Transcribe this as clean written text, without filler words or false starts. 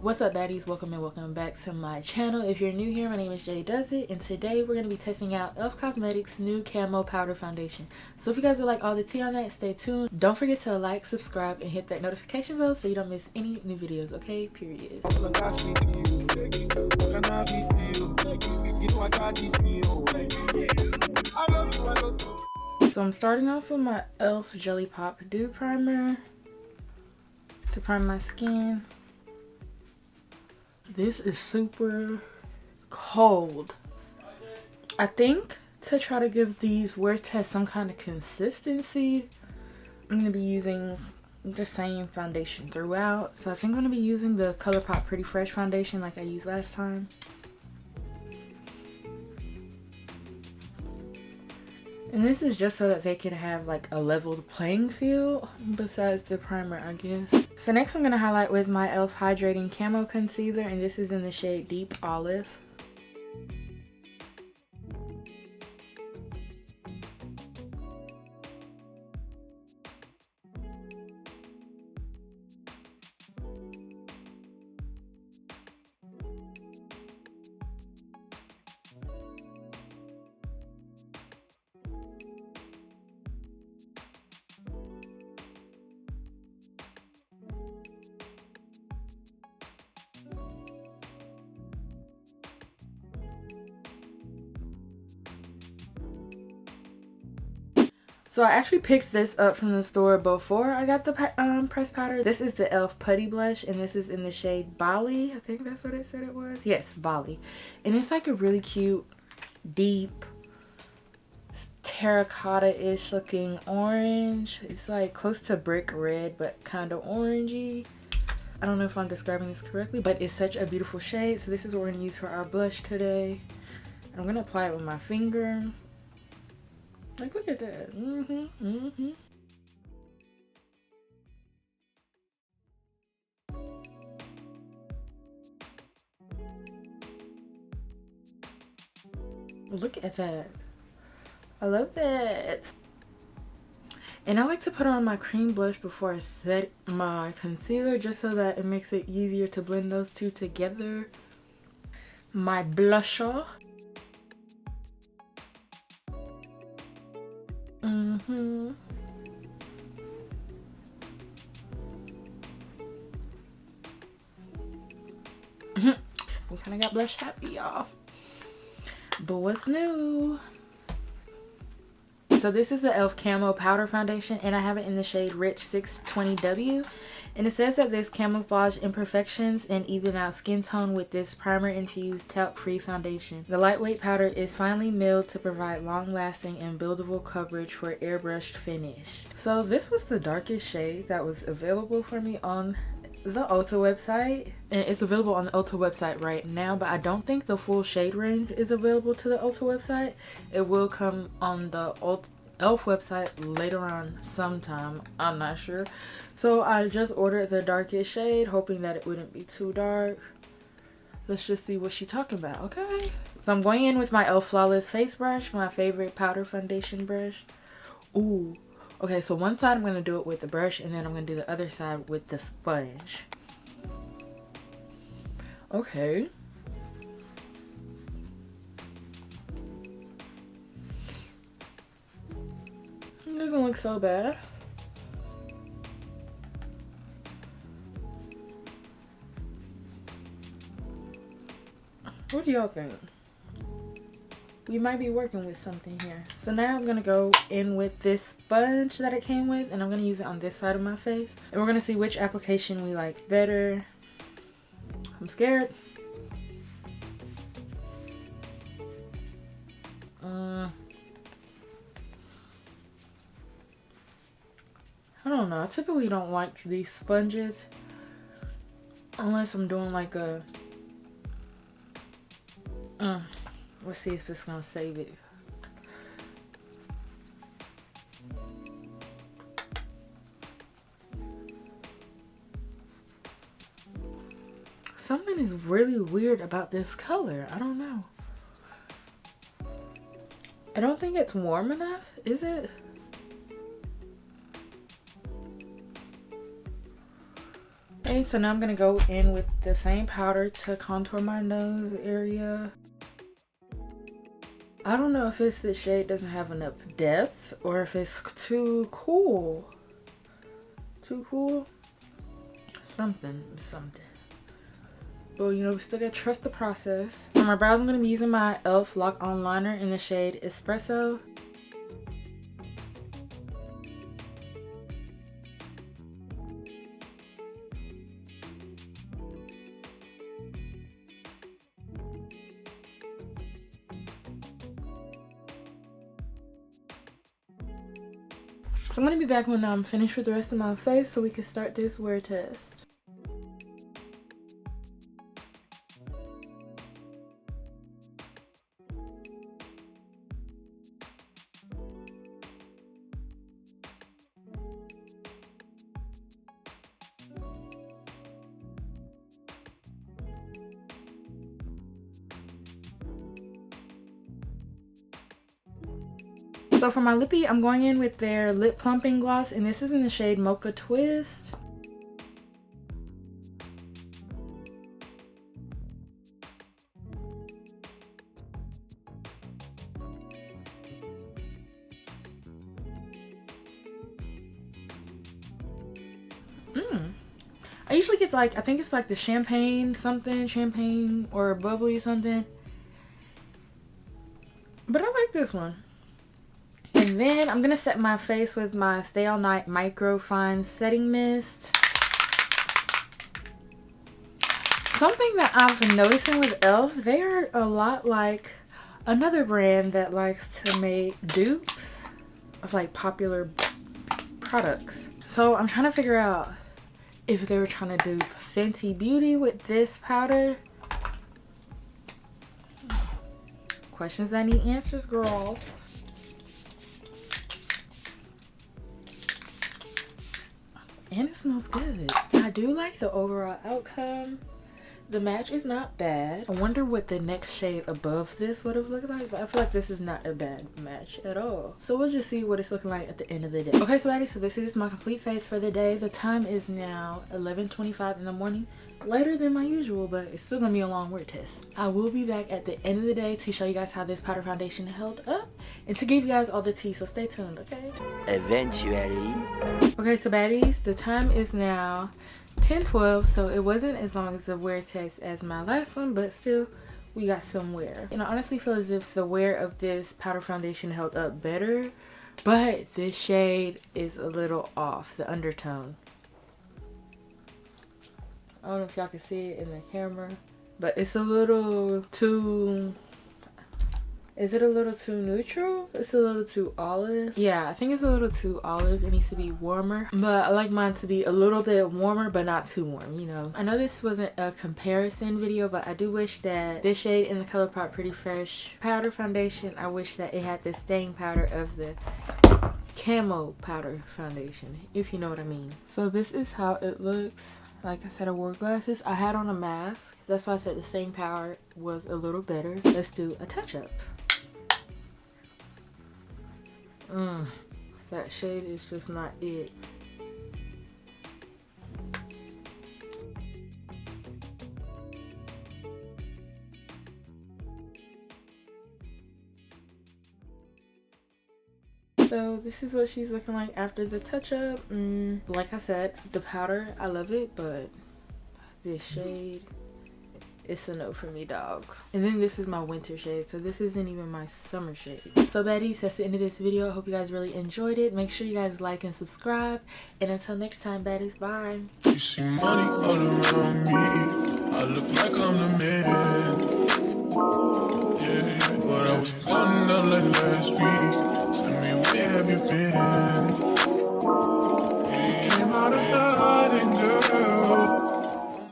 What's up, baddies? Welcome and welcome back to my channel. If you're new here, my name is JaiDoesIt, and today we're going to be testing out E.L.F. Cosmetics' new Camo powder foundation. So if you guys would like all the tea on that, stay tuned. Don't forget to like, subscribe, and hit that notification bell so you don't miss any new videos, okay? Period. So I'm starting off with my E.L.F. Jelly Pop Dew Primer to prime my skin. This is super cold. I think to try to give these wear tests some kind of consistency, I'm going to be using the same foundation throughout. So I think I'm going to be using the ColourPop Pretty Fresh foundation like I used last time. And this is just so that they could have like a leveled playing field besides the primer, I guess. So next I'm going to highlight with my E.L.F. Hydrating Camo Concealer, and this is in the shade Deep Olive. So I actually picked this up from the store before I got the pressed powder. This is the E.L.F. Putty Blush, and this is in the shade Bali. I think that's what it said it was. Yes, Bali. And it's like a really cute, deep, terracotta-ish looking orange. It's like close to brick red, but kind of orangey. I don't know if I'm describing this correctly, but it's such a beautiful shade. So this is what we're going to use for our blush today. I'm going to apply it with my finger. Like, look at that. Look at that. I love that. And I like to put on my cream blush before I set my concealer, just so that it makes it easier to blend those two together. My blusher. We kind of got blush happy, y'all. But what's new? So this is the E.L.F. Camo Powder Foundation, and I have it in the shade Rich 620W. And it says that this camouflage imperfections and even out skin tone with this primer infused talc-free foundation. The lightweight powder is finely milled to provide long-lasting and buildable coverage for airbrushed finish. So this was the darkest shade that was available for me on the Ulta website, and it's available on the Ulta website right now, but I don't think the full shade range is available to the Ulta website. It will come on the E.L.F. website later on sometime, I'm not sure. So I just ordered the darkest shade, hoping that it wouldn't be too dark. Let's just see what she's talking about, okay? So I'm going in with my E.L.F. Flawless Face Brush, my favorite powder foundation brush. Ooh. Okay, so one side I'm going to do it with the brush, and then I'm going to do the other side with the sponge. Okay. It doesn't look so bad. What do y'all think? We might be working with something here. So now I'm going to go in with this sponge that it came with, and I'm going to use it on this side of my face. And we're going to see which application we like better. I'm scared. I don't know. I typically don't like these sponges unless I'm doing like a... Let's see if it's gonna save it. Something is really weird about this color. I don't know. I don't think it's warm enough, is it? Okay, so now I'm gonna go in with the same powder to contour my nose area. I don't know if it's the shade doesn't have enough depth or if it's too cool. Too cool? Something. But you know, we still gotta trust the process. For my brows, I'm gonna be using my E.L.F. Lock On Liner in the shade Espresso. So I'm gonna be back when I'm finished with the rest of my face so we can start this wear test. So for my lippie, I'm going in with their lip plumping gloss, and this is in the shade Mocha Twist. I usually get like, I think it's like the champagne or bubbly something. But I like this one. And then I'm gonna set my face with my Stay All Night Micro Fine Setting Mist. Something that I've been noticing with E.L.F, they are a lot like another brand that likes to make dupes of like popular products. So I'm trying to figure out if they were trying to dupe Fenty Beauty with this powder. Questions that need answers, girl. And it smells good. I do like the overall outcome. The match is not bad. I wonder what the next shade above this would have looked like, but I feel like this is not a bad match at all. So we'll just see what it's looking like at the end of the day. Okay, so ladies, so this is my complete face for the day. The time is now 11:25 in the morning. Later than my usual, but it's still gonna be a long wear test. I will be back at the end of the day to show you guys how this powder foundation held up and to give you guys all the tea, so stay tuned, okay? Eventually. Okay, so baddies, the time is now 10:12, so it wasn't as long as the wear test as my last one, but still we got some wear. And I honestly feel as if the wear of this powder foundation held up better, but this shade is a little off, the undertone. I don't know if y'all can see it in the camera, but it's a little too, is it a little too neutral? It's a little too olive. Yeah, I think it's a little too olive. It needs to be warmer, but I like mine to be a little bit warmer, but not too warm, you know. I know this wasn't a comparison video, but I do wish that this shade in the ColourPop Pretty Fresh powder foundation, I wish that it had the staying powder of the Camo powder foundation, if you know what I mean. So this is how it looks. Like I said, I wore glasses. I had on a mask. That's why I said the staying power was a little better. Let's do a touch-up. That shade is just not it. So this is what she's looking like after the touch-up. Like I said, the powder, I love it, but this shade, it's a no for me, dog. And then this is my winter shade, so this isn't even my summer shade. So baddies, that's the end of this video. I hope you guys really enjoyed it. Make sure you guys like and subscribe. And until next time, baddies, bye. You see money all around me. I look like I'm the man. Yeah, but I was counting out like last week.